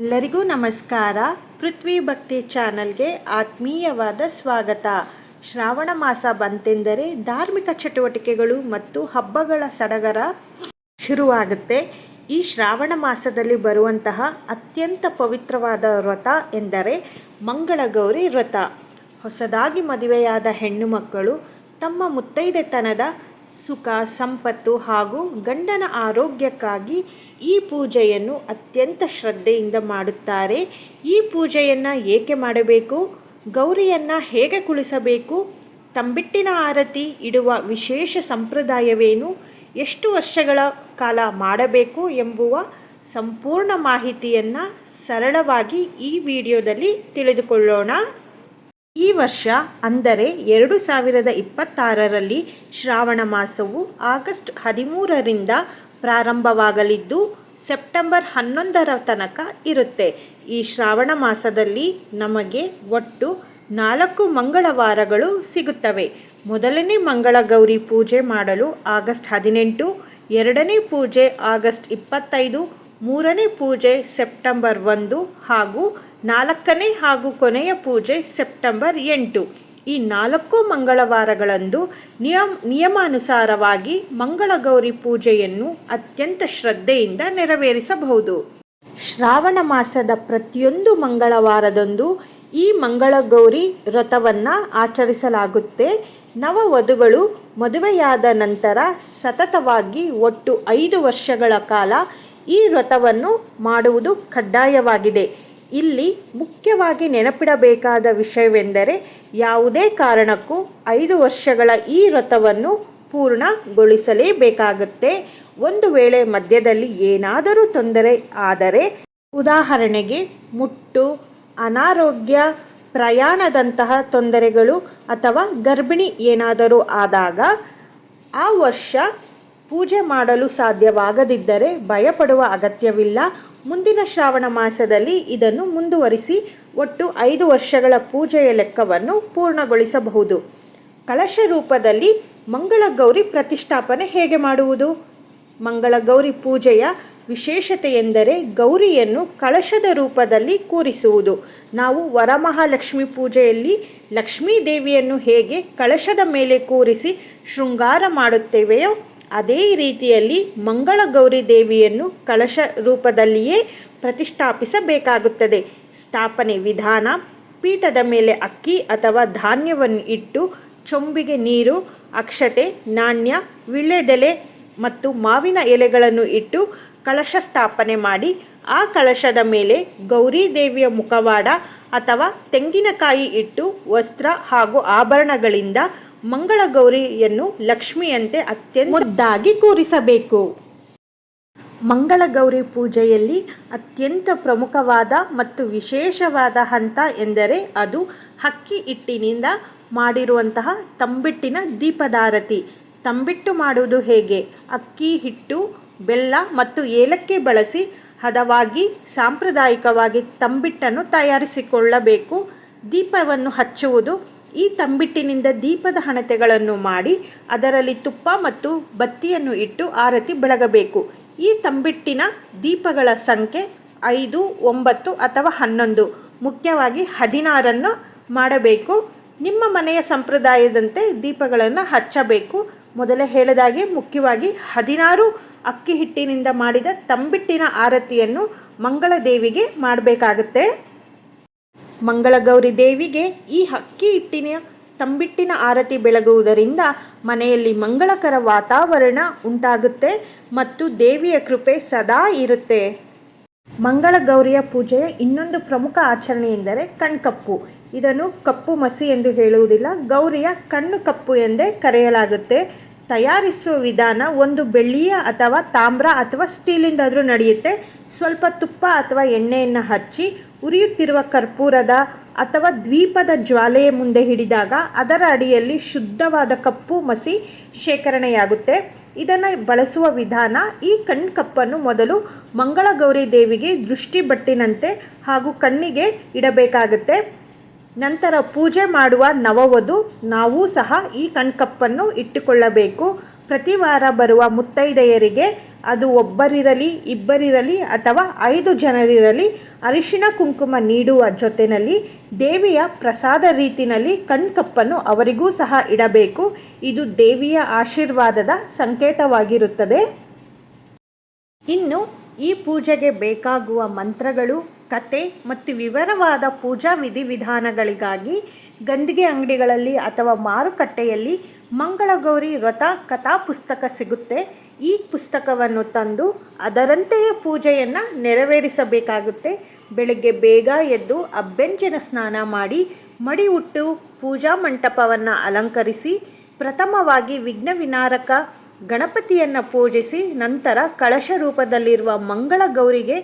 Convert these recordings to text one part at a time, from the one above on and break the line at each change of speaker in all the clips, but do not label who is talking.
ಎಲ್ಲರಿಗೂ ನಮಸ್ಕಾರ. ಪೃಥ್ವಿ ಭಕ್ತಿ ಚಾನಲ್ಗೆ ಆತ್ಮೀಯವಾದ ಸ್ವಾಗತ. ಶ್ರಾವಣ ಮಾಸ ಬಂತೆಂದರೆ ಧಾರ್ಮಿಕ ಚಟುವಟಿಕೆಗಳು ಮತ್ತು ಹಬ್ಬಗಳ ಸಡಗರ ಶುರುವಾಗುತ್ತೆ. ಈ ಶ್ರಾವಣ ಮಾಸದಲ್ಲಿ ಬರುವಂತಹ ಅತ್ಯಂತ ಪವಿತ್ರವಾದ ವ್ರತ ಎಂದರೆ ಮಂಗಳಗೌರಿ ವ್ರತ. ಹೊಸದಾಗಿ ಮದುವೆಯಾದ ಹೆಣ್ಣು ಮಕ್ಕಳು ತಮ್ಮ ಮುತ್ತೈದೆತನದ ಸುಖ ಸಂಪತ್ತು ಹಾಗೂ ಗಂಡನ ಆರೋಗ್ಯಕ್ಕಾಗಿ ಈ ಪೂಜೆಯನ್ನು ಅತ್ಯಂತ ಶ್ರದ್ಧೆಯಿಂದ ಮಾಡುತ್ತಾರೆ. ಈ ಪೂಜೆಯನ್ನು ಏಕೆ ಮಾಡಬೇಕು, ಗೌರಿಯನ್ನು ಹೇಗೆ ಕುಳಿಸಬೇಕು, ತಂಬಿಟ್ಟಿನ ಆರತಿ ಇಡುವ ವಿಶೇಷ ಸಂಪ್ರದಾಯವೇನು, ಎಷ್ಟು ವರ್ಷಗಳ ಕಾಲ ಮಾಡಬೇಕು ಎಂಬುವ ಸಂಪೂರ್ಣ ಮಾಹಿತಿಯನ್ನು ಸರಳವಾಗಿ ಈ ವಿಡಿಯೋದಲ್ಲಿ ತಿಳಿದುಕೊಳ್ಳೋಣ. ಈ ವರ್ಷ ಅಂದರೆ 2026ರಲ್ಲಿ ಶ್ರಾವಣ ಮಾಸವು ಆಗಸ್ಟ್ 13ರಿಂದ ಪ್ರಾರಂಭವಾಗಲಿದ್ದು ಸೆಪ್ಟೆಂಬರ್ 11ರ ತನಕ ಇರುತ್ತೆ. ಈ ಶ್ರಾವಣ ಮಾಸದಲ್ಲಿ ನಮಗೆ ಒಟ್ಟು 4 ಮಂಗಳವಾರಗಳು ಸಿಗುತ್ತವೆ. ಮೊದಲನೇ ಮಂಗಳಗೌರಿ ಪೂಜೆ ಮಾಡಲು ಆಗಸ್ಟ್ 18, ಎರಡನೇ ಪೂಜೆ ಆಗಸ್ಟ್ 25, ಮೂರನೇ ಪೂಜೆ ಸೆಪ್ಟೆಂಬರ್ 1 ಹಾಗೂ ನಾಲ್ಕನೇ ಹಾಗೂ ಕೊನೆಯ ಪೂಜೆ ಸೆಪ್ಟೆಂಬರ್ 8. ಈ 4 ಮಂಗಳವಾರಗಳಂದು ನಿಯಮಾನುಸಾರವಾಗಿ ಮಂಗಳಗೌರಿ ಪೂಜೆಯನ್ನು ಅತ್ಯಂತ ಶ್ರದ್ಧೆಯಿಂದ ನೆರವೇರಿಸಬಹುದು. ಶ್ರಾವಣ ಮಾಸದ ಪ್ರತಿಯೊಂದು ಮಂಗಳವಾರದಂದು ಈ ಮಂಗಳಗೌರಿ ವ್ರತವನ್ನು ಆಚರಿಸಲಾಗುತ್ತೆ. ನವವಧುಗಳು ಮದುವೆಯಾದ ನಂತರ ಸತತವಾಗಿ ಒಟ್ಟು 5 ವರ್ಷಗಳ ಕಾಲ ಈ ವ್ರತವನ್ನು ಮಾಡುವುದು ಕಡ್ಡಾಯವಾಗಿದೆ. ಇಲ್ಲಿ ಮುಖ್ಯವಾಗಿ ನೆನಪಿಡಬೇಕಾದ ವಿಷಯವೆಂದರೆ ಯಾವುದೇ ಕಾರಣಕ್ಕೂ 5 ವರ್ಷಗಳ ಈ ವ್ರತವನ್ನು ಪೂರ್ಣಗೊಳಿಸಲೇಬೇಕಾಗುತ್ತೆ. ಒಂದು ವೇಳೆ ಮಧ್ಯದಲ್ಲಿ ಏನಾದರೂ ತೊಂದರೆ ಆದರೆ, ಉದಾಹರಣೆಗೆ ಮುಟ್ಟು, ಅನಾರೋಗ್ಯ, ಪ್ರಯಾಣದಂತಹ ತೊಂದರೆಗಳು ಅಥವಾ ಗರ್ಭಿಣಿ ಏನಾದರೂ ಆದಾಗ ಆ ವರ್ಷ ಪೂಜೆ ಮಾಡಲು ಸಾಧ್ಯವಾಗದಿದ್ದರೆ ಭಯಪಡುವ ಅಗತ್ಯವಿಲ್ಲ. ಮುಂದಿನ ಶ್ರಾವಣ ಮಾಸದಲ್ಲಿ ಇದನ್ನು ಮುಂದುವರಿಸಿ ಒಟ್ಟು 5 ವರ್ಷಗಳ ಪೂಜೆಯ ಲೆಕ್ಕವನ್ನು ಪೂರ್ಣಗೊಳಿಸಬಹುದು. ಕಳಶ ರೂಪದಲ್ಲಿ ಮಂಗಳಗೌರಿ ಪ್ರತಿಷ್ಠಾಪನೆ ಹೇಗೆ ಮಾಡುವುದು? ಮಂಗಳಗೌರಿ ಪೂಜೆಯ ವಿಶೇಷತೆ ಎಂದರೆ ಗೌರಿಯನ್ನು ಕಳಶದ ರೂಪದಲ್ಲಿ ಕೂರಿಸುವುದು. ನಾವು ವರಮಹಾಲಕ್ಷ್ಮಿ ಪೂಜೆಯಲ್ಲಿ ಲಕ್ಷ್ಮೀ ದೇವಿಯನ್ನು ಹೇಗೆ ಕಳಶದ ಮೇಲೆ ಕೂರಿಸಿ ಶೃಂಗಾರ ಮಾಡುತ್ತೇವೆಯೋ ಅದೇ ರೀತಿಯಲ್ಲಿ ಮಂಗಳಗೌರಿ ದೇವಿಯನ್ನು ಕಳಶ ರೂಪದಲ್ಲಿಯೇ ಪ್ರತಿಷ್ಠಾಪಿಸಬೇಕಾಗುತ್ತದೆ. ಸ್ಥಾಪನೆ ವಿಧಾನ: ಪೀಠದ ಮೇಲೆ ಅಕ್ಕಿ ಅಥವಾ ಧಾನ್ಯವನ್ನು ಇಟ್ಟು ಚೊಂಬಿಗೆ ನೀರು, ಅಕ್ಷತೆ, ನಾಣ್ಯ, ವೀಳ್ಯದೆಲೆ ಮತ್ತು ಮಾವಿನ ಎಲೆಗಳನ್ನು ಇಟ್ಟು ಕಳಶ ಸ್ಥಾಪನೆ ಮಾಡಿ ಆ ಕಳಶದ ಮೇಲೆ ಗೌರಿ ದೇವಿಯ ಮುಖವಾಡ ಅಥವಾ ತೆಂಗಿನಕಾಯಿ ಇಟ್ಟು ವಸ್ತ್ರ ಹಾಗೂ ಆಭರಣಗಳಿಂದ ಮಂಗಳಗೌರಿಯನ್ನು ಲಕ್ಷ್ಮಿಯಂತೆ ಅತ್ಯಂತ ಮುದ್ದಾಗಿ ಕೂರಿಸಬೇಕು. ಮಂಗಳಗೌರಿ ಪೂಜೆಯಲ್ಲಿ ಅತ್ಯಂತ ಪ್ರಮುಖವಾದ ಮತ್ತು ವಿಶೇಷವಾದ ಹಂತ ಎಂದರೆ ಅದು ಅಕ್ಕಿ ಹಿಟ್ಟಿನಿಂದ ಮಾಡಿರುವಂತಹ ತಂಬಿಟ್ಟಿನ ದೀಪದಾರತಿ. ತಂಬಿಟ್ಟು ಮಾಡುವುದು ಹೇಗೆ? ಅಕ್ಕಿ ಹಿಟ್ಟು, ಬೆಲ್ಲ ಮತ್ತು ಏಲಕ್ಕಿ ಬಳಸಿ ಹದವಾಗಿ ಸಾಂಪ್ರದಾಯಿಕವಾಗಿ ತಂಬಿಟ್ಟನ್ನು ತಯಾರಿಸಿಕೊಳ್ಳಬೇಕು. ದೀಪವನ್ನು ಹಚ್ಚುವುದು: ಈ ತಂಬಿಟ್ಟಿನಿಂದ ದೀಪದ ಹಣತೆಗಳನ್ನು ಮಾಡಿ ಅದರಲ್ಲಿ ತುಪ್ಪ ಮತ್ತು ಬತ್ತಿಯನ್ನು ಇಟ್ಟು ಆರತಿ ಬೆಳಗಬೇಕು. ಈ ತಂಬಿಟ್ಟಿನ ದೀಪಗಳ ಸಂಖ್ಯೆ 5, 9 ಅಥವಾ 11, ಮುಖ್ಯವಾಗಿ 16 ಮಾಡಬೇಕು. ನಿಮ್ಮ ಮನೆಯ ಸಂಪ್ರದಾಯದಂತೆ ದೀಪಗಳನ್ನು ಹಚ್ಚಬೇಕು. ಮೊದಲೇ ಹೇಳಿದಾಗೆ ಮುಖ್ಯವಾಗಿ 16 ಅಕ್ಕಿ ಹಿಟ್ಟಿನಿಂದ ಮಾಡಿದ ತಂಬಿಟ್ಟಿನ ಆರತಿಯನ್ನು ಮಂಗಳ ದೇವಿಗೆ ಮಾಡಬೇಕಾಗುತ್ತೆ. ಮಂಗಳಗೌರಿ ದೇವಿಗೆ ಈ ಅಕ್ಕಿ ಹಿಟ್ಟಿನ ತಂಬಿಟ್ಟಿನ ಆರತಿ ಬೆಳಗುವುದರಿಂದ ಮನೆಯಲ್ಲಿ ಮಂಗಳಕರ ವಾತಾವರಣ ಉಂಟಾಗುತ್ತೆ ಮತ್ತು ದೇವಿಯ ಕೃಪೆ ಸದಾ ಇರುತ್ತೆ. ಮಂಗಳಗೌರಿಯ ಪೂಜೆಯ ಇನ್ನೊಂದು ಪ್ರಮುಖ ಆಚರಣೆ ಎಂದರೆ ಕಣ್ಕಪ್ಪು. ಇದನ್ನು ಕಪ್ಪು ಮಸಿ ಎಂದು ಹೇಳುವುದಿಲ್ಲ, ಗೌರಿಯ ಕಣ್ಣು ಕಪ್ಪು ಎಂದೇ ಕರೆಯಲಾಗುತ್ತೆ. ತಯಾರಿಸುವ ವಿಧಾನ: ಒಂದು ಬೆಳ್ಳಿಯ ಅಥವಾ ತಾಮ್ರ ಅಥವಾ ಸ್ಟೀಲಿಂದಾದರೂ ನಡೆಯುತ್ತೆ. ಸ್ವಲ್ಪ ತುಪ್ಪ ಅಥವಾ ಎಣ್ಣೆಯನ್ನು ಹಚ್ಚಿ ಉರಿಯುತ್ತಿರುವ ಕರ್ಪೂರದ ಅಥವಾ ದ್ವೀಪದ ಜ್ವಾಲೆಯ ಮುಂದೆ ಹಿಡಿದಾಗ ಅದರ ಅಡಿಯಲ್ಲಿ ಶುದ್ಧವಾದ ಕಪ್ಪು ಮಸಿ ಶೇಖರಣೆಯಾಗುತ್ತೆ. ಇದನ್ನು ಬಳಸುವ ವಿಧಾನ: ಈ ಕಪ್ಪನ್ನು ಮೊದಲು ಮಂಗಳಗೌರಿ ದೇವಿಗೆ ದೃಷ್ಟಿ ಬಟ್ಟಿನಂತೆ ಹಾಗೂ ಕಣ್ಣಿಗೆ ಇಡಬೇಕಾಗುತ್ತೆ. ನಂತರ ಪೂಜೆ ಮಾಡುವ ನವವಧು ನಾವು ಸಹ ಈ ಕಪ್ಪನ್ನು ಇಟ್ಟುಕೊಳ್ಳಬೇಕು. ಪ್ರತಿ ವಾರ ಬರುವ ಮುತ್ತೈದೆಯರಿಗೆ ಅದು ಒಬ್ಬರಿರಲಿ, ಇಬ್ಬರಿರಲಿ ಅಥವಾ 5 ಜನರಿರಲಿ, ಅರಿಶಿನ ಕುಂಕುಮ ನೀಡುವ ಜೊತೆಯಲ್ಲಿ ದೇವಿಯ ಪ್ರಸಾದ ರೀತಿಯಲ್ಲಿ ಕಣ್ಕಪ್ಪನ್ನು ಅವರಿಗೂ ಸಹ ಇಡಬೇಕು. ಇದು ದೇವಿಯ ಆಶೀರ್ವಾದದ ಸಂಕೇತವಾಗಿರುತ್ತದೆ. ಇನ್ನು ಈ ಪೂಜೆಗೆ ಬೇಕಾಗುವ ಮಂತ್ರಗಳು, ಕತೆ ಮತ್ತು ವಿವರವಾದ ಪೂಜಾ ವಿಧಿವಿಧಾನಗಳಿಗಾಗಿ ಗಂದಿಗೆ ಅಂಗಡಿಗಳಲ್ಲಿ ಅಥವಾ ಮಾರುಕಟ್ಟೆಯಲ್ಲಿ ಮಂಗಳಗೌರಿ ವ್ರತ ಕಥಾ ಪುಸ್ತಕ ಸಿಗುತ್ತೆ. ಈ ಪುಸ್ತಕವನ್ನು ತಂದು ಅದರಂತೆಯೇ ಪೂಜೆಯನ್ನು ನೆರವೇರಿಸಬೇಕಾಗುತ್ತೆ. ಬೆಳಗ್ಗೆ ಬೇಗ ಎದ್ದು ಅಭ್ಯಂಜನ ಸ್ನಾನ ಮಾಡಿ ಮಡಿ ಉಟ್ಟು ಪೂಜಾ ಮಂಟಪವನ್ನು ಅಲಂಕರಿಸಿ ಪ್ರಥಮವಾಗಿ ವಿಘ್ನ ವಿನಾರಕ ಗಣಪತಿಯನ್ನು ಪೂಜಿಸಿ ನಂತರ ಕಳಶ ರೂಪದಲ್ಲಿರುವ ಮಂಗಳಗೌರಿಗೆ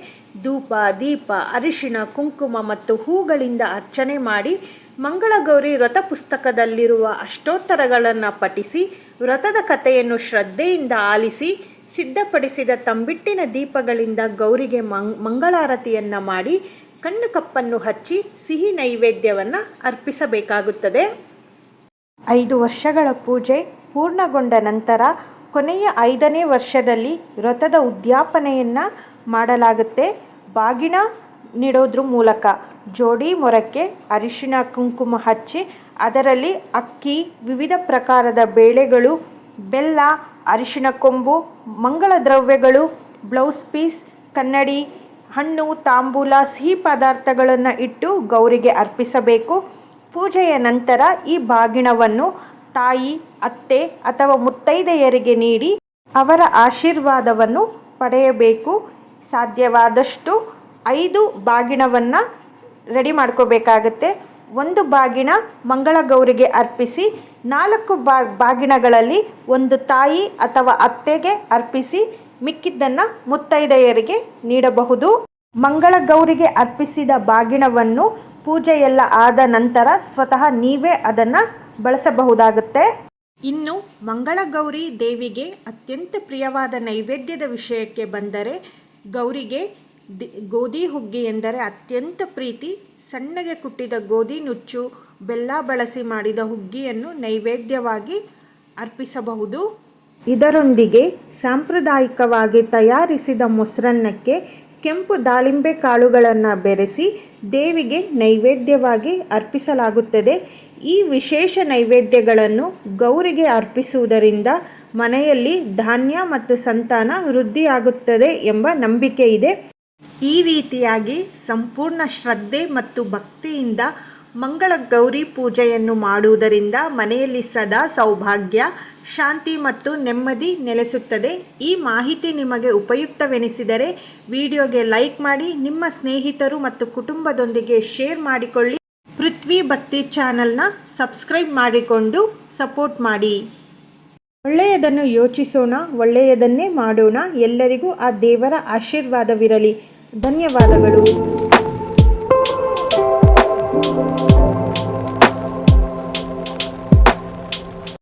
ಧೂಪ, ದೀಪ, ಅರಿಶಿಣ, ಕುಂಕುಮ ಮತ್ತು ಹೂಗಳಿಂದ ಅರ್ಚನೆ ಮಾಡಿ ಮಂಗಳಗೌರಿ ವ್ರತ ಪುಸ್ತಕದಲ್ಲಿರುವ ಅಷ್ಟೋತ್ತರಗಳನ್ನು ಪಠಿಸಿ ವ್ರತದ ಕಥೆಯನ್ನು ಶ್ರದ್ಧೆಯಿಂದ ಆಲಿಸಿ ಸಿದ್ಧಪಡಿಸಿದ ತಂಬಿಟ್ಟಿನ ದೀಪಗಳಿಂದ ಗೌರಿಗೆ ಮಂಗಳಾರತಿಯನ್ನು ಮಾಡಿ ಕಣ್ಣು ಕಪ್ಪನ್ನು ಹಚ್ಚಿ ಸಿಹಿ ನೈವೇದ್ಯವನ್ನು ಅರ್ಪಿಸಬೇಕಾಗುತ್ತದೆ. 5 ವರ್ಷಗಳ ಪೂಜೆ ಪೂರ್ಣಗೊಂಡ ನಂತರ ಕೊನೆಯ 5ನೇ ವರ್ಷದಲ್ಲಿ ವ್ರತದ ಉದ್ಯಾಪನೆಯನ್ನು ಮಾಡಲಾಗುತ್ತೆ. ಬಾಗಿನ ನೀಡೋದ್ರ ಮೂಲಕ ಜೋಡಿ ಮೊರಕ್ಕೆ ಅರಿಶಿಣ ಕುಂಕುಮ ಹಚ್ಚಿ ಅದರಲ್ಲಿ ಅಕ್ಕಿ, ವಿವಿಧ ಪ್ರಕಾರದ ಬೇಳೆಗಳು, ಬೆಲ್ಲ, ಅರಿಶಿಣ ಕೊಂಬು, ಮಂಗಳ ದ್ರವ್ಯಗಳು, ಬ್ಲೌಸ್ ಪೀಸ್, ಕನ್ನಡಿ, ಹಣ್ಣು, ತಾಂಬೂಲ, ಸಿಹಿ ಪದಾರ್ಥಗಳನ್ನು ಇಟ್ಟು ಗೌರಿಗೆ ಅರ್ಪಿಸಬೇಕು. ಪೂಜೆಯ ನಂತರ ಈ ಬಾಗಿಣವನ್ನು ತಾಯಿ, ಅತ್ತೆ ಅಥವಾ ಮುತ್ತೈದೆಯರಿಗೆ ನೀಡಿ ಅವರ ಆಶೀರ್ವಾದವನ್ನು ಪಡೆಯಬೇಕು. ಸಾಧ್ಯವಾದಷ್ಟು 5 ಬಾಗಿಣವನ್ನು ರೆಡಿ ಮಾಡ್ಕೋಬೇಕಾಗತ್ತೆ. 1 ಬಾಗಿಣ ಮಂಗಳಗೌರಿಗೆ ಅರ್ಪಿಸಿ 4 ಬಾಗಿಣಗಳಲ್ಲಿ 1 ತಾಯಿ ಅಥವಾ ಅತ್ತೆಗೆ ಅರ್ಪಿಸಿ ಮಿಕ್ಕಿದ್ದನ್ನು ಮುತ್ತೈದೆಯರಿಗೆ ನೀಡಬಹುದು. ಮಂಗಳಗೌರಿಗೆ ಅರ್ಪಿಸಿದ ಬಾಗಿಣವನ್ನು ಪೂಜೆಯೆಲ್ಲ ಆದ ನಂತರ ಸ್ವತಃ ನೀವೇ ಅದನ್ನು ಬಳಸಬಹುದಾಗುತ್ತೆ. ಇನ್ನು ಮಂಗಳಗೌರಿ ದೇವಿಗೆ ಅತ್ಯಂತ ಪ್ರಿಯವಾದ ನೈವೇದ್ಯದ ವಿಷಯಕ್ಕೆ ಬಂದರೆ ಗೌರಿಗೆ ಗೋಧಿ ಹುಗ್ಗಿ ಎಂದರೆ ಅತ್ಯಂತ ಪ್ರೀತಿ. ಸಣ್ಣಗೆ ಕುಟ್ಟಿದ ಗೋಧಿ ನುಚ್ಚು, ಬೆಲ್ಲ ಬಳಸಿ ಮಾಡಿದ ಹುಗ್ಗಿಯನ್ನು ನೈವೇದ್ಯವಾಗಿ ಅರ್ಪಿಸಬಹುದು. ಇದರೊಂದಿಗೆ ಸಾಂಪ್ರದಾಯಿಕವಾಗಿ ತಯಾರಿಸಿದ ಮೊಸರನ್ನಕ್ಕೆ ಕೆಂಪು ದಾಳಿಂಬೆ ಕಾಳುಗಳನ್ನು ಬೆರೆಸಿ ದೇವಿಗೆ ನೈವೇದ್ಯವಾಗಿ ಅರ್ಪಿಸಲಾಗುತ್ತದೆ. ಈ ವಿಶೇಷ ನೈವೇದ್ಯಗಳನ್ನು ಗೌರಿಗೆ ಅರ್ಪಿಸುವುದರಿಂದ ಮನೆಯಲ್ಲಿ ಧಾನ್ಯ ಮತ್ತು ಸಂತಾನ ವೃದ್ಧಿಯಾಗುತ್ತದೆ ಎಂಬ ನಂಬಿಕೆ ಇದೆ. ಈ ರೀತಿಯಾಗಿ ಸಂಪೂರ್ಣ ಶ್ರದ್ಧೆ ಮತ್ತು ಭಕ್ತಿಯಿಂದ ಮಂಗಳ ಗೌರಿ ಪೂಜೆಯನ್ನು ಮಾಡುವುದರಿಂದ ಮನೆಯಲ್ಲಿ ಸದಾ ಸೌಭಾಗ್ಯ, ಶಾಂತಿ ಮತ್ತು ನೆಮ್ಮದಿ ನೆಲೆಸುತ್ತದೆ. ಈ ಮಾಹಿತಿ ನಿಮಗೆ ಉಪಯುಕ್ತವೆನಿಸಿದರೆ ವಿಡಿಯೋಗೆ ಲೈಕ್ ಮಾಡಿ, ನಿಮ್ಮ ಸ್ನೇಹಿತರು ಮತ್ತು ಕುಟುಂಬದೊಂದಿಗೆ ಶೇರ್ ಮಾಡಿಕೊಳ್ಳಿ. ಪೃಥ್ವಿ ಭಕ್ತಿ ಚಾನಲ್ನ ಸಬ್ಸ್ಕ್ರೈಬ್ ಮಾಡಿಕೊಂಡು ಸಪೋರ್ಟ್ ಮಾಡಿ. ಒಳ್ಳೆಯದನ್ನು ಯೋಚಿಸೋಣ, ಒಳ್ಳೆಯದನ್ನೇ ಮಾಡೋಣ. ಎಲ್ಲರಿಗೂ ಆ ದೇವರ ಆಶೀರ್ವಾದವಿರಲಿ. ಧನ್ಯವಾದಗಳು.